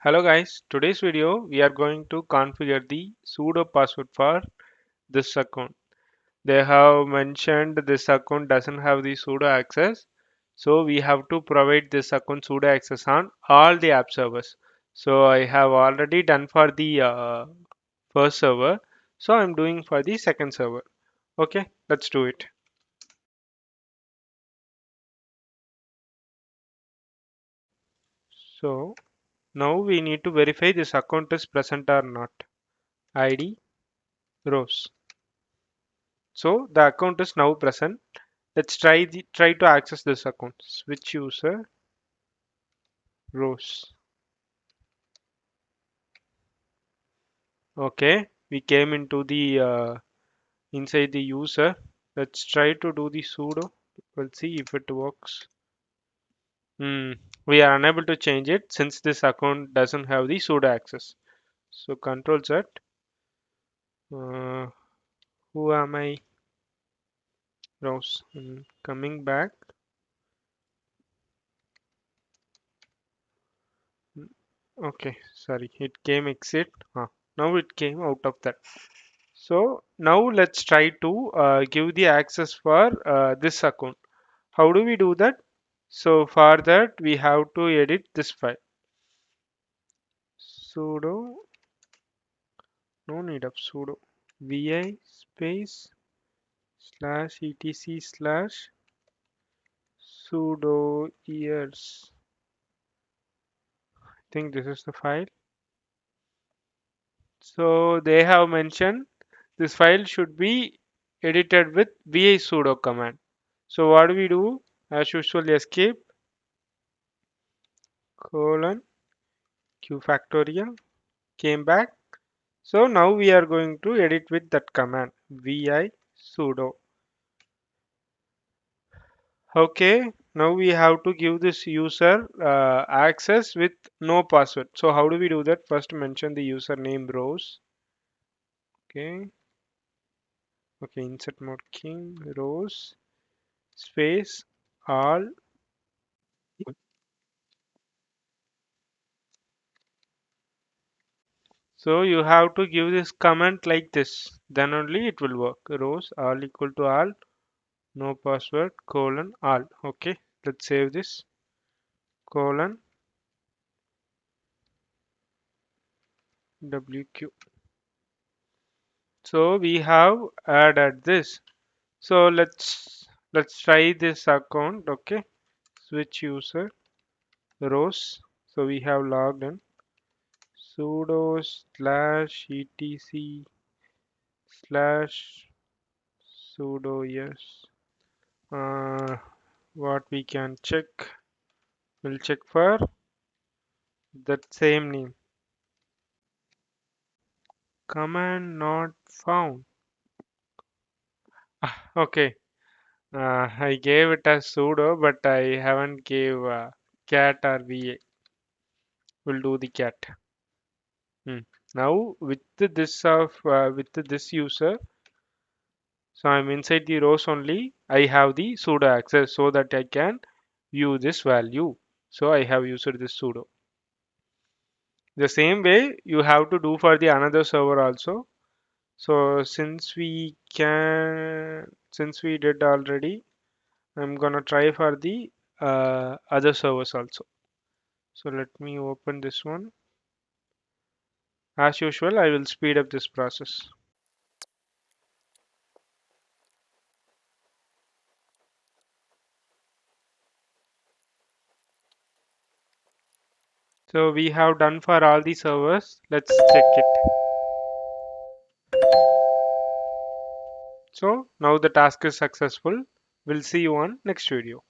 Hello guys, today's video we are going to configure the sudo password for this account. They have mentioned this account doesn't have the sudo access, so we have to provide this account sudo access on all the app servers. So I have already done for the first server, so I'm doing for the second server. Okay, let's do it. So now we need to verify this account is present or not. ID rows. So the account is now present. Let's try to access this account. Switch user rows. Okay, we came into the inside the user. Let's try to do the sudo. We'll see if it works. Hmm. We are unable to change it since this account doesn't have the sudo access. So Control Z. Uh, who am I? Rows. Coming back. Okay, sorry. It came exit. Now it came out of that. So now let's try to give the access for this account. How do we do that? So for that we have to edit this file. Sudo, no need of sudo. Vi space slash etc slash sudo ears. I think this is the file. So they have mentioned this file should be edited with vi sudo command. So what do we do? As usual, escape colon q factorial came back. So now we are going to edit with that command vi sudo. Okay, now we have to give this user access with no password. So how do we do that? First mention the username rows. Okay, okay, insert mode king rows space all. So you have to give this comment like this, then only it will work. Rows all equal to all, no password colon all. Okay, let's save this colon wq. So we have added this. So let's try this account. Okay, switch user rows. So we have logged in sudo slash etc slash sudo yes. What we can check? We'll check for that same name. Command not found. Okay, I gave it as sudo, but I haven't gave cat or va. We'll do the cat. Now with this user, so I'm inside the rows only. I have the sudo access so that I can view this value. So I have used this sudo. The same way you have to do for the another server also. So since we did already, I'm gonna try for the other servers also. So let me open this one. As usual, I will speed up this process. So we have done for all the servers. Let's check it. So now the task is successful. We'll see you on next video.